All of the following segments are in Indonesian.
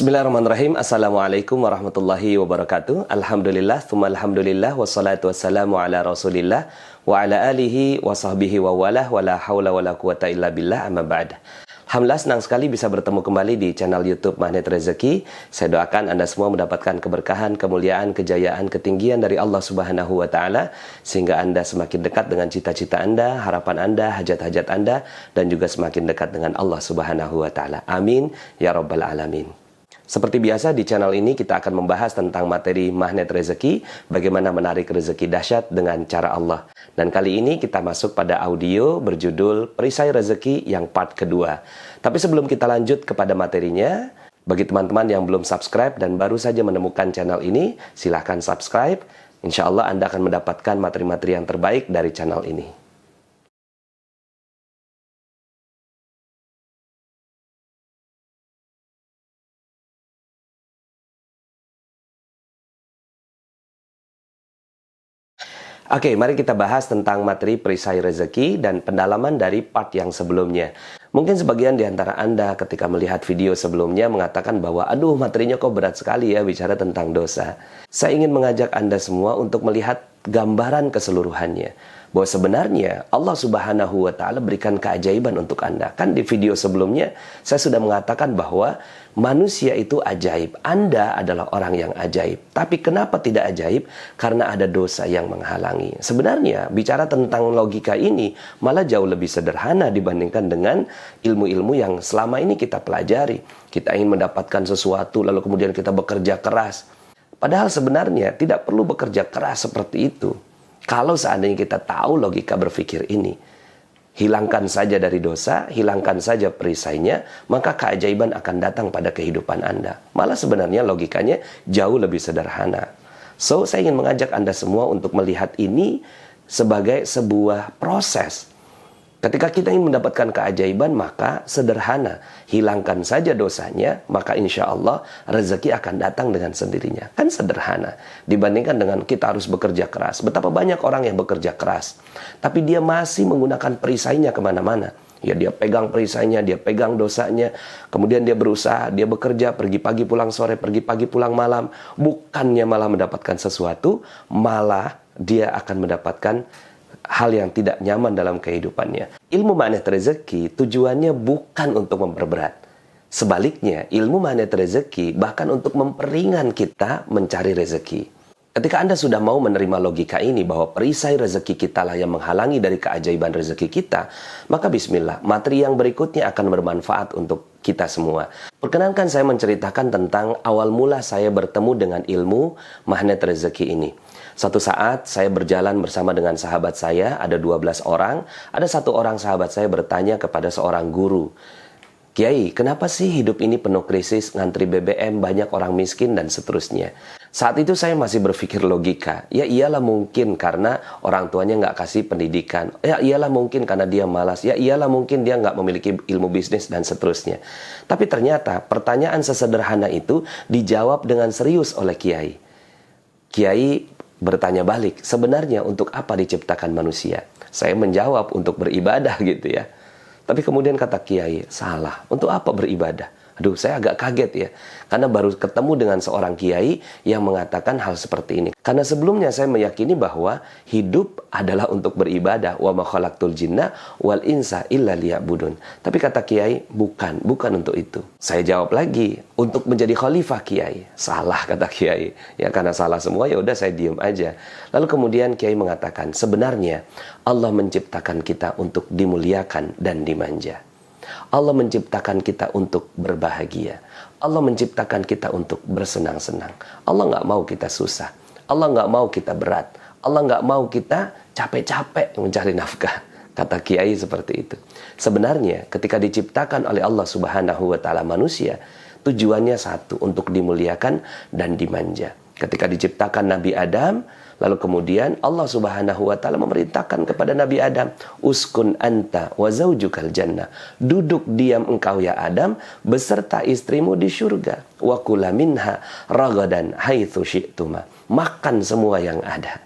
Bismillahirrahmanirrahim. Assalamualaikum warahmatullahi wabarakatuh. Alhamdulillah, thumma alhamdulillah, wassalatu wassalamu ala rasulillah wa ala alihi wa sahbihi wa walah wa la hawla wa la quwata illa billah, amma ba'd. Alhamdulillah, senang sekali bisa bertemu kembali di channel YouTube Magnet Rezeki. Saya doakan Anda semua mendapatkan keberkahan, kemuliaan, kejayaan, ketinggian dari Allah Subhanahu wa Ta'ala, sehingga Anda semakin dekat dengan cita-cita Anda, harapan Anda, hajat-hajat Anda, dan juga semakin dekat dengan Allah Subhanahu wa Ta'ala. Amin ya Rabbal Alamin. Seperti biasa di channel ini kita akan membahas tentang materi magnet rezeki, bagaimana menarik rezeki dahsyat dengan cara Allah. Dan kali ini kita masuk pada audio berjudul Perisai Rezeki yang part kedua. Tapi sebelum kita lanjut kepada materinya, bagi teman-teman yang belum subscribe dan baru saja menemukan channel ini, silahkan subscribe. Insya Allah Anda akan mendapatkan materi-materi yang terbaik dari channel ini. Oke, mari kita bahas tentang materi perisai rezeki dan pendalaman dari part yang sebelumnya. Mungkin sebagian di antara Anda ketika melihat video sebelumnya mengatakan bahwa, aduh materinya kok berat sekali ya bicara tentang dosa. Saya ingin mengajak Anda semua untuk melihat gambaran keseluruhannya. Bahwa sebenarnya Allah Subhanahu wa Ta'ala berikan keajaiban untuk Anda. Kan di video sebelumnya saya sudah mengatakan bahwa manusia itu ajaib. Anda adalah orang yang ajaib. Tapi kenapa tidak ajaib? Karena ada dosa yang menghalangi. Sebenarnya bicara tentang logika ini malah jauh lebih sederhana dibandingkan dengan ilmu-ilmu yang selama ini kita pelajari. Kita ingin mendapatkan sesuatu lalu kemudian kita bekerja keras. Padahal sebenarnya tidak perlu bekerja keras seperti itu. Kalau seandainya kita tahu logika berpikir ini, hilangkan saja dari dosa, hilangkan saja perisainya, maka keajaiban akan datang pada kehidupan Anda. Malah sebenarnya logikanya jauh lebih sederhana. So, saya ingin mengajak Anda semua untuk melihat ini sebagai sebuah proses. Ketika kita ingin mendapatkan keajaiban, maka sederhana. Hilangkan saja dosanya, maka insya Allah rezeki akan datang dengan sendirinya. Kan sederhana. Dibandingkan dengan kita harus bekerja keras. Betapa banyak orang yang bekerja keras, tapi dia masih menggunakan perisainya kemana-mana. Ya, dia pegang perisainya, dia pegang dosanya. Kemudian dia berusaha, dia bekerja, pergi pagi pulang sore, pergi pagi pulang malam. Bukannya malah mendapatkan sesuatu, malah dia akan mendapatkan hal yang tidak nyaman dalam kehidupannya. Ilmu magnet rezeki tujuannya bukan untuk memperberat. Sebaliknya, ilmu magnet rezeki bahkan untuk memperingan kita mencari rezeki. Ketika Anda sudah mau menerima logika ini bahwa perisai rezeki kita lah yang menghalangi dari keajaiban rezeki kita, maka bismillah, materi yang berikutnya akan bermanfaat untuk kita semua. Perkenankan saya menceritakan tentang awal mula saya bertemu dengan ilmu magnet rezeki ini. Satu saat saya berjalan bersama dengan sahabat saya, ada 12 orang. Ada satu orang sahabat saya bertanya kepada seorang guru, "Kiai, kenapa sih hidup ini penuh krisis, ngantri BBM, banyak orang miskin dan seterusnya?" Saat itu saya masih berpikir logika. Ya iyalah mungkin karena orang tuanya nggak kasih pendidikan. Ya iyalah mungkin karena dia malas. Ya iyalah mungkin dia nggak memiliki ilmu bisnis dan seterusnya. Tapi ternyata pertanyaan sesederhana itu dijawab dengan serius oleh Kiai. Kiai bertanya balik, sebenarnya untuk apa diciptakan manusia? Saya menjawab untuk beribadah gitu ya. Tapi kemudian kata Kiai, salah. Untuk apa beribadah? Aduh, saya agak kaget ya. Karena baru ketemu dengan seorang Kiai yang mengatakan hal seperti ini. Karena sebelumnya saya meyakini bahwa hidup adalah untuk beribadah. Wa ma khalaqtul jinna wal insa illa liya'budun. Tapi kata Kiai, bukan untuk itu. Saya jawab lagi, untuk menjadi khalifah Kiai. Salah kata Kiai. Ya karena salah semua ya udah saya diem aja. Lalu kemudian Kiai mengatakan, sebenarnya Allah menciptakan kita untuk dimuliakan dan dimanja. Allah menciptakan kita untuk berbahagia. Allah menciptakan kita untuk bersenang-senang. Allah nggak mau kita susah. Allah nggak mau kita berat. Allah nggak mau kita capek-capek mencari nafkah. Kata Kiai seperti itu. Sebenarnya ketika diciptakan oleh Allah Subhanahu wa Ta'ala manusia, tujuannya satu, untuk dimuliakan dan dimanja. Ketika diciptakan Nabi Adam, lalu kemudian Allah Subhanahu wa Ta'ala memerintahkan kepada Nabi Adam, uskun anta wa zaujukal jannah. Duduk diam engkau ya Adam beserta istrimu di surga. Wa kula minha ragadan haitsu syi'tuma. Makan semua yang ada.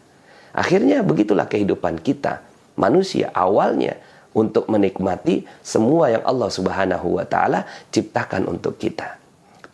Akhirnya begitulah kehidupan kita. Manusia awalnya untuk menikmati semua yang Allah Subhanahu wa Ta'ala ciptakan untuk kita.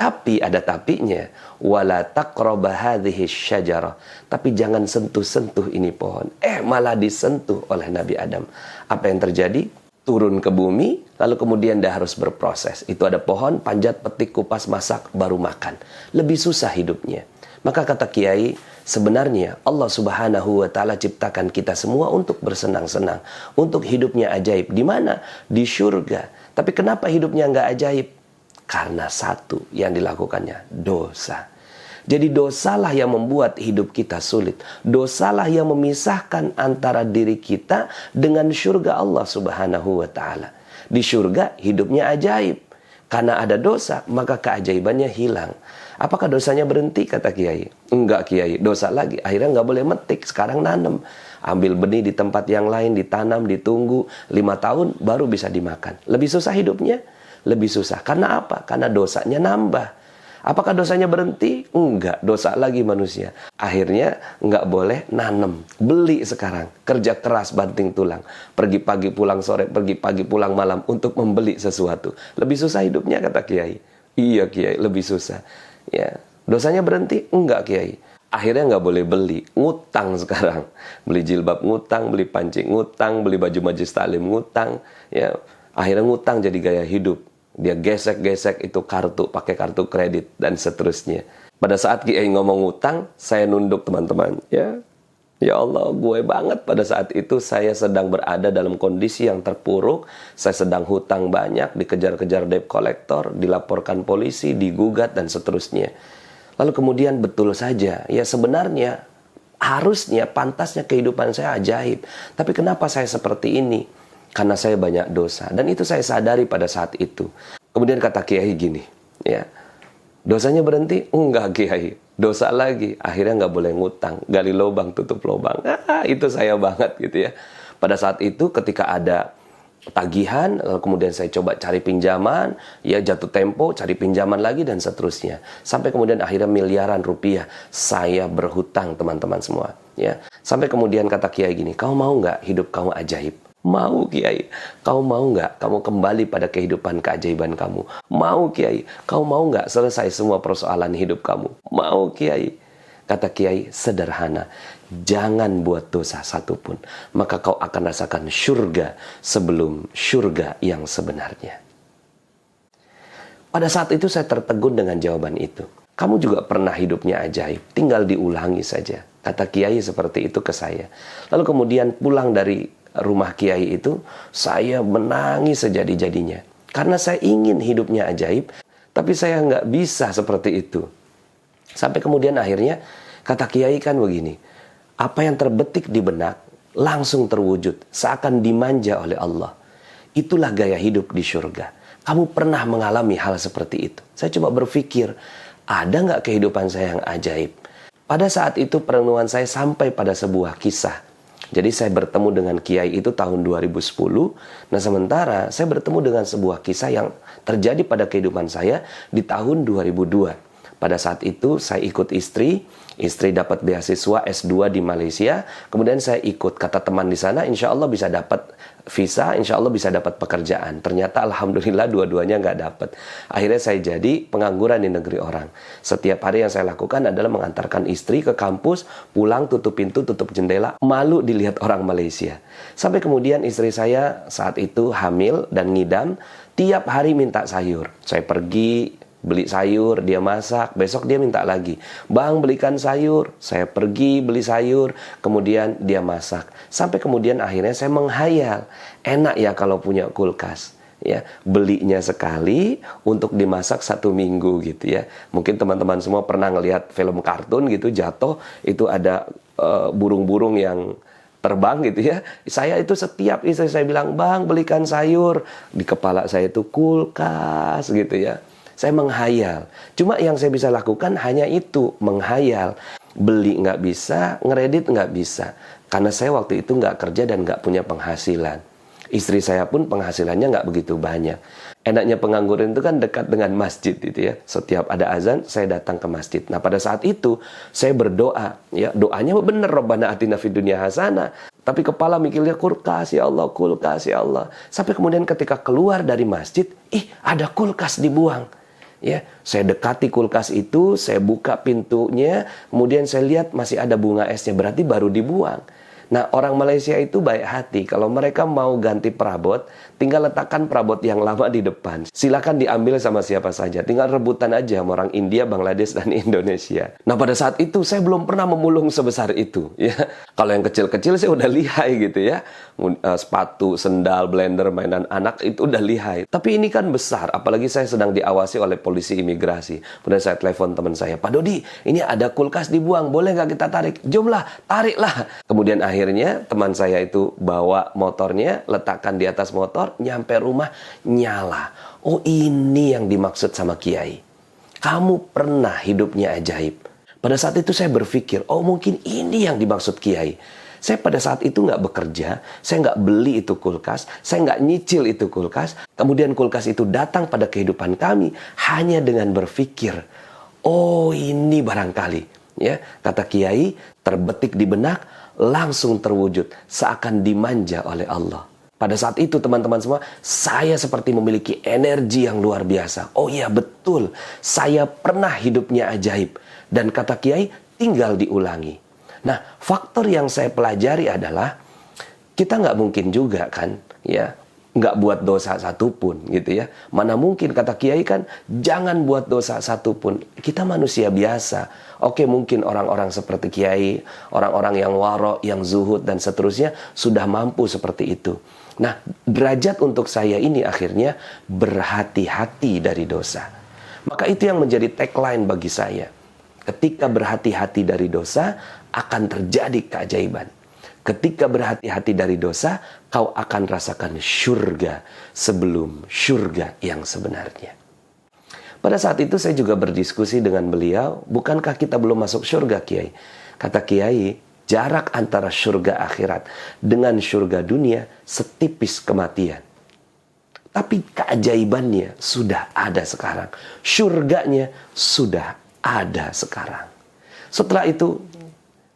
Tapi ada tapinya, wala taqraba hadhihi syajarah. Tapi jangan sentuh-sentuh ini pohon. Malah disentuh oleh Nabi Adam. Apa yang terjadi? Turun ke bumi, lalu kemudian dia harus berproses. Itu ada pohon, panjat, petik, kupas, masak, baru makan. Lebih susah hidupnya. Maka kata Kiai, sebenarnya Allah Subhanahu wa Ta'ala ciptakan kita semua untuk bersenang-senang, untuk hidupnya ajaib. Di mana? Di surga. Tapi kenapa hidupnya nggak ajaib? Karena satu yang dilakukannya, dosa. Jadi dosalah yang membuat hidup kita sulit. Dosalah yang memisahkan antara diri kita dengan surga Allah Subhanahu wa Ta'ala. Di surga hidupnya ajaib. Karena ada dosa, maka keajaibannya hilang. Apakah dosanya berhenti? Kata Kiai. Enggak Kiai, dosa lagi. Akhirnya nggak boleh metik, sekarang nanam. Ambil benih di tempat yang lain, ditanam, ditunggu 5 tahun, baru bisa dimakan. Lebih susah hidupnya? Lebih susah. Karena apa? Karena dosanya nambah. Apakah dosanya berhenti? Enggak, dosa lagi manusia. Akhirnya nggak boleh nanam. Beli sekarang. Kerja keras banting tulang. Pergi pagi pulang sore, pergi pagi pulang malam untuk membeli sesuatu. Lebih susah hidupnya kata Kiai. Iya Kiai, lebih susah. Ya, dosanya berhenti? Enggak Kiai. Akhirnya nggak boleh beli, ngutang sekarang. Beli jilbab ngutang, beli pancing ngutang, beli baju majlis taklim ngutang. Ya, akhirnya ngutang jadi gaya hidup. Dia gesek-gesek itu kartu, pakai kartu kredit, dan seterusnya. Pada saat Kiai ngomong ngutang, saya nunduk teman-teman. Ya Allah, gue banget pada saat itu saya sedang berada dalam kondisi yang terpuruk. Saya sedang hutang banyak, dikejar-kejar debt collector, dilaporkan polisi, digugat, dan seterusnya. Lalu kemudian betul saja, ya sebenarnya harusnya, pantasnya kehidupan saya ajaib. Tapi kenapa saya seperti ini? Karena saya banyak dosa. Dan itu saya sadari pada saat itu. Kemudian kata Kiai gini, ya, dosanya berhenti? Enggak Kiai, dosa lagi. Akhirnya nggak boleh ngutang, gali lubang, tutup lubang. Itu saya banget gitu ya. Pada saat itu ketika ada tagihan, lalu kemudian saya coba cari pinjaman, ya jatuh tempo, cari pinjaman lagi, dan seterusnya. Sampai kemudian akhirnya miliaran rupiah saya berhutang teman-teman semua. Ya. Sampai kemudian kata Kiai gini, kau mau nggak hidup kamu ajaib? Mau Kiai. Kau mau nggak kamu kembali pada kehidupan keajaiban kamu? Mau Kiai. Kau mau nggak selesai semua persoalan hidup kamu? Mau Kiai. Kata Kiai, sederhana. Jangan buat dosa satupun. Maka kau akan rasakan surga sebelum surga yang sebenarnya. Pada saat itu saya tertegun dengan jawaban itu. Kamu juga pernah hidupnya ajaib. Tinggal diulangi saja. Kata Kiai seperti itu ke saya. Lalu kemudian pulang dari rumah Kiai itu, saya menangis sejadi-jadinya. Karena saya ingin hidupnya ajaib, tapi saya nggak bisa seperti itu. Sampai kemudian akhirnya, kata Kiai kan begini, apa yang terbetik di benak, langsung terwujud, seakan dimanja oleh Allah. Itulah gaya hidup di surga. Kamu pernah mengalami hal seperti itu? Saya coba berpikir, ada nggak kehidupan saya yang ajaib? Pada saat itu perenungan saya sampai pada sebuah kisah. Jadi saya bertemu dengan Kiai itu tahun 2010. Nah sementara saya bertemu dengan sebuah kisah yang terjadi pada kehidupan saya di tahun 2002. Pada saat itu saya ikut istri dapat beasiswa S2 di Malaysia. Kemudian saya ikut, kata teman di sana, insya Allah bisa dapat visa, insya Allah bisa dapat pekerjaan. Ternyata alhamdulillah dua-duanya nggak dapat. Akhirnya saya jadi pengangguran di negeri orang. Setiap hari yang saya lakukan adalah mengantarkan istri ke kampus, pulang tutup pintu, tutup jendela, malu dilihat orang Malaysia. Sampai kemudian istri saya saat itu hamil dan ngidam, tiap hari minta sayur. Saya pergi beli sayur, dia masak, besok dia minta lagi, bang belikan sayur, saya pergi beli sayur, kemudian dia masak. Sampai kemudian akhirnya saya menghayal, enak ya kalau punya kulkas, ya belinya sekali untuk dimasak 1 minggu gitu ya. Mungkin teman-teman semua pernah ngelihat film kartun gitu, jatuh itu ada burung-burung yang terbang gitu ya. Saya itu setiap istri saya bilang, bang belikan sayur, di kepala saya itu kulkas gitu ya. Saya menghayal. Cuma yang saya bisa lakukan hanya itu, menghayal. Beli nggak bisa, ngeredit nggak bisa. Karena saya waktu itu nggak kerja dan nggak punya penghasilan. Istri saya pun penghasilannya nggak begitu banyak. Enaknya pengangguran itu kan dekat dengan masjid gitu ya. Setiap ada azan, saya datang ke masjid. Nah pada saat itu, saya berdoa. Ya, doanya bener, Rabbana atina fid dunya hasanah. Tapi kepala mikirnya kulkas ya Allah, kulkas ya Allah. Sampai kemudian ketika keluar dari masjid, ada kulkas dibuang. Ya, saya dekati kulkas itu, saya buka pintunya, kemudian saya lihat masih ada bunga esnya, berarti baru dibuang. Nah, orang Malaysia itu baik hati. Kalau mereka mau ganti perabot, tinggal letakkan perabot yang lama di depan. Silakan diambil sama siapa saja. Tinggal rebutan aja sama orang India, Bangladesh, dan Indonesia. Nah, pada saat itu saya belum pernah memulung sebesar itu. Ya, kalau yang kecil-kecil saya udah lihai gitu ya. Sepatu, sendal, blender, mainan anak itu udah lihai. Tapi ini kan besar, apalagi saya sedang diawasi oleh polisi imigrasi. Kemudian saya telepon teman saya, Pak Dodi, ini ada kulkas dibuang, boleh nggak kita tarik? Jomlah, tariklah. Kemudian akhirnya teman saya itu bawa motornya, letakkan di atas motor, nyampe rumah, nyala. Oh, ini yang dimaksud sama Kiai. Kamu pernah hidupnya ajaib. Pada saat itu saya berpikir, oh mungkin ini yang dimaksud Kiai. Saya pada saat itu nggak bekerja, saya nggak beli itu kulkas, saya nggak nyicil itu kulkas. Kemudian kulkas itu datang pada kehidupan kami hanya dengan berpikir, oh ini barangkali. Ya, kata Kiai, terbetik di benak, langsung terwujud, seakan dimanja oleh Allah. Pada saat itu teman-teman semua, saya seperti memiliki energi yang luar biasa. Oh iya betul, saya pernah hidupnya ajaib. Dan kata Kiai, tinggal diulangi. Nah, faktor yang saya pelajari adalah kita nggak mungkin juga kan, ya, nggak buat dosa satupun gitu ya. Mana mungkin, kata Kiai kan, jangan buat dosa satupun. Kita manusia biasa. Oke, mungkin orang-orang seperti Kiai, orang-orang yang waro, yang zuhud dan seterusnya sudah mampu seperti itu. Nah, derajat untuk saya ini akhirnya berhati-hati dari dosa. Maka itu yang menjadi tagline bagi saya. Ketika berhati-hati dari dosa, akan terjadi keajaiban. Ketika berhati-hati dari dosa, kau akan rasakan syurga sebelum syurga yang sebenarnya. Pada saat itu saya juga berdiskusi dengan beliau, bukankah kita belum masuk syurga, Kiai? Kata Kiai, jarak antara syurga akhirat dengan syurga dunia setipis kematian. Tapi keajaibannya sudah ada sekarang. Syurganya sudah ada sekarang. Setelah itu,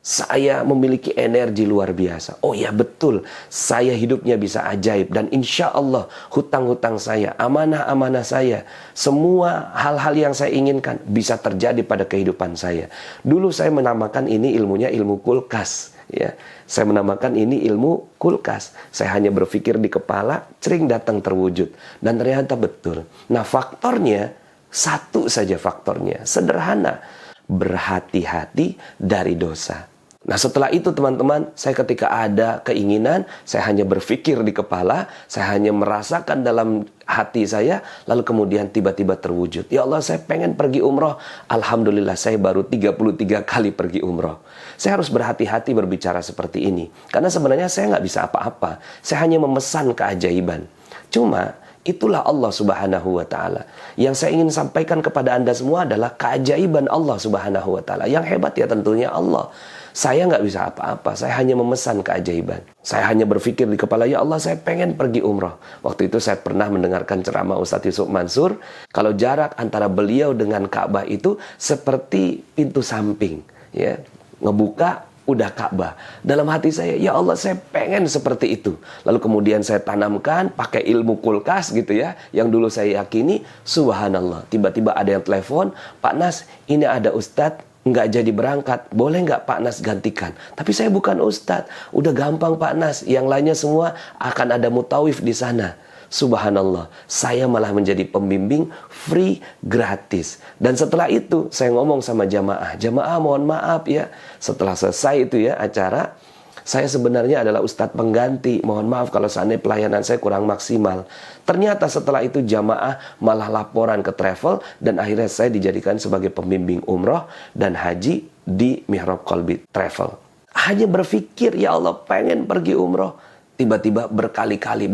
saya memiliki energi luar biasa. Oh ya betul, saya hidupnya bisa ajaib. Dan insya Allah hutang-hutang saya, amanah-amanah saya, semua hal-hal yang saya inginkan bisa terjadi pada kehidupan saya. Dulu saya menamakan ini ilmunya ilmu kulkas. Ya, saya menamakan ini ilmu kulkas. Saya hanya berpikir di kepala, cering datang terwujud. Dan ternyata betul. Nah faktornya, satu saja faktornya, sederhana. Berhati-hati dari dosa. Nah setelah itu teman-teman, saya ketika ada keinginan, saya hanya berpikir di kepala, saya hanya merasakan dalam hati saya, lalu kemudian tiba-tiba terwujud. Ya Allah, saya pengen pergi umroh. Alhamdulillah, saya baru 33 kali pergi umroh. Saya harus berhati-hati berbicara seperti ini. Karena sebenarnya saya nggak bisa apa-apa. Saya hanya memesan keajaiban. Cuma, itulah Allah Subhanahu wa Ta'ala. Yang saya ingin sampaikan kepada Anda semua adalah keajaiban Allah Subhanahu wa Ta'ala. Yang hebat ya tentunya Allah. Saya nggak bisa apa-apa, saya hanya memesan keajaiban. Saya hanya berpikir di kepala, ya Allah saya pengen pergi umroh. Waktu itu saya pernah mendengarkan ceramah Ustadz Yusuf Mansur, kalau jarak antara beliau dengan Ka'bah itu seperti pintu samping. Ya, ngebuka, udah Ka'bah. Dalam hati saya, ya Allah saya pengen seperti itu. Lalu kemudian saya tanamkan pakai ilmu kulkas gitu ya, yang dulu saya yakini, subhanallah. Tiba-tiba ada yang telepon, Pak Nas, ini ada Ustadz nggak jadi berangkat, boleh nggak Pak Nas gantikan? Tapi saya bukan Ustadz, udah gampang Pak Nas, yang lainnya semua akan ada mutawif di sana. Subhanallah, saya malah menjadi pembimbing free, gratis. Dan setelah itu saya ngomong sama jamaah, jamaah mohon maaf ya, setelah selesai itu ya acara, saya sebenarnya adalah Ustadz pengganti, mohon maaf kalau seandainya pelayanan saya kurang maksimal. Ternyata setelah itu jamaah malah laporan ke travel, dan akhirnya saya dijadikan sebagai pembimbing umroh dan haji di Mihrab Qalbi Travel. Hanya berpikir, ya Allah pengen pergi umroh. Tiba-tiba berkali-kali.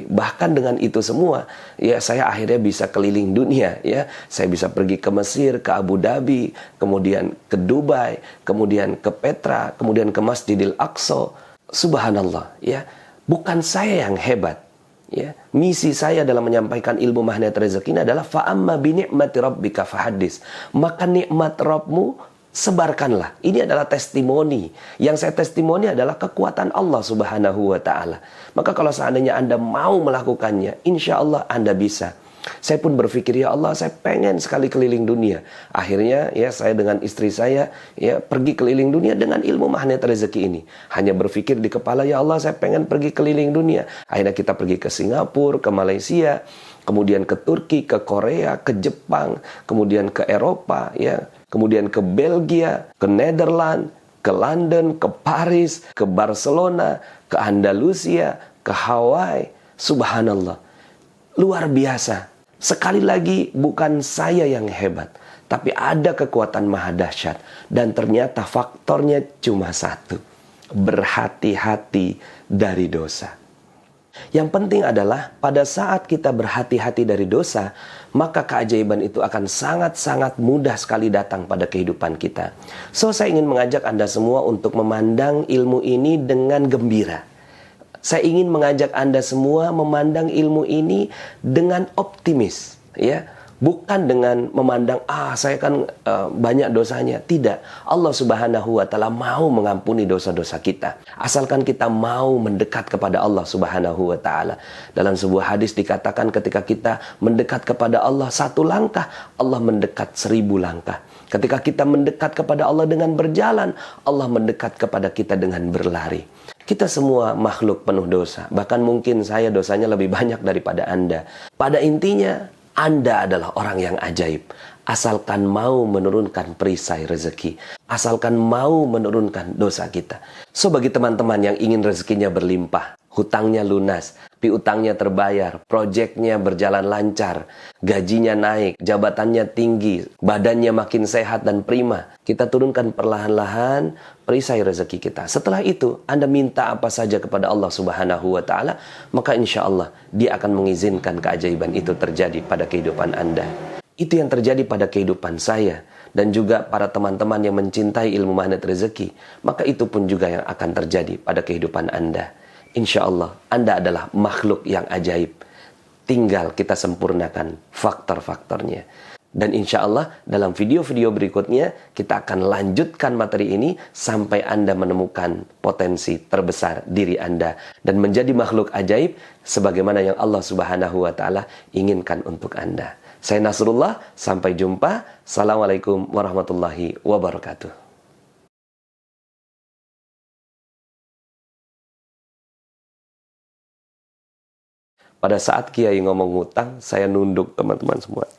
Bahkan dengan itu semua, ya saya akhirnya bisa keliling dunia. Ya, saya bisa pergi ke Mesir, ke Abu Dhabi, kemudian ke Dubai, kemudian ke Petra, kemudian ke Masjidil Aqsa. Subhanallah, ya, bukan saya yang hebat. Ya, misi saya dalam menyampaikan ilmu magnet rezeki ini adalah fa'amma binikmati rabbika fahaddis. Maka nikmat Rabbmu sebarkanlah. Ini adalah testimoni. Yang saya testimoni adalah kekuatan Allah Subhanahu wa Ta'ala. Maka kalau seandainya Anda mau melakukannya, insya Allah Anda bisa. Saya pun berpikir, ya Allah, saya pengen sekali keliling dunia. Akhirnya ya saya dengan istri saya ya pergi keliling dunia dengan ilmu magnet rezeki ini. Hanya berpikir di kepala, ya Allah, saya pengen pergi keliling dunia. Akhirnya kita pergi ke Singapura, ke Malaysia, kemudian ke Turki, ke Korea, ke Jepang, kemudian ke Eropa, ya, kemudian ke Belgia, ke Nederland, ke London, ke Paris, ke Barcelona, ke Andalusia, ke Hawaii. Subhanallah. Luar biasa. Sekali lagi, bukan saya yang hebat, tapi ada kekuatan maha dahsyat. Dan ternyata faktornya cuma satu. Berhati-hati dari dosa. Yang penting adalah pada saat kita berhati-hati dari dosa, maka keajaiban itu akan sangat-sangat mudah sekali datang pada kehidupan kita. So, saya ingin mengajak Anda semua untuk memandang ilmu ini dengan gembira. Saya ingin mengajak Anda semua memandang ilmu ini dengan optimis, ya. Bukan dengan memandang, saya kan banyak dosanya. Tidak. Allah Subhanahu wa Ta'ala mau mengampuni dosa-dosa kita. Asalkan kita mau mendekat kepada Allah Subhanahu wa Ta'ala. Dalam sebuah hadis dikatakan ketika kita mendekat kepada Allah 1 langkah, Allah mendekat 1000 langkah. Ketika kita mendekat kepada Allah dengan berjalan, Allah mendekat kepada kita dengan berlari. Kita semua makhluk penuh dosa. Bahkan mungkin saya dosanya lebih banyak daripada Anda. Pada intinya, Anda adalah orang yang ajaib. Asalkan mau menurunkan perisai rezeki. Asalkan mau menurunkan dosa kita. So, bagi teman-teman yang ingin rezekinya berlimpah, hutangnya lunas, piutangnya terbayar, proyeknya berjalan lancar, gajinya naik, jabatannya tinggi, badannya makin sehat dan prima, kita turunkan perlahan-lahan perisai rezeki kita. Setelah itu, Anda minta apa saja kepada Allah Subhanahu wa Ta'ala, maka insya Allah Dia akan mengizinkan keajaiban itu terjadi pada kehidupan Anda. Itu yang terjadi pada kehidupan saya dan juga para teman-teman yang mencintai ilmu magnet rezeki. Maka itu pun juga yang akan terjadi pada kehidupan Anda. Insya Allah Anda adalah makhluk yang ajaib. Tinggal kita sempurnakan faktor-faktornya. Dan insya Allah dalam video-video berikutnya kita akan lanjutkan materi ini sampai Anda menemukan potensi terbesar diri Anda dan menjadi makhluk ajaib sebagaimana yang Allah Subhanahu wa Ta'ala inginkan untuk Anda. Saya Nasrullah, sampai jumpa. Assalamualaikum warahmatullahi wabarakatuh. Pada saat Kiai ngomong ngutang, saya nunduk teman-teman semua.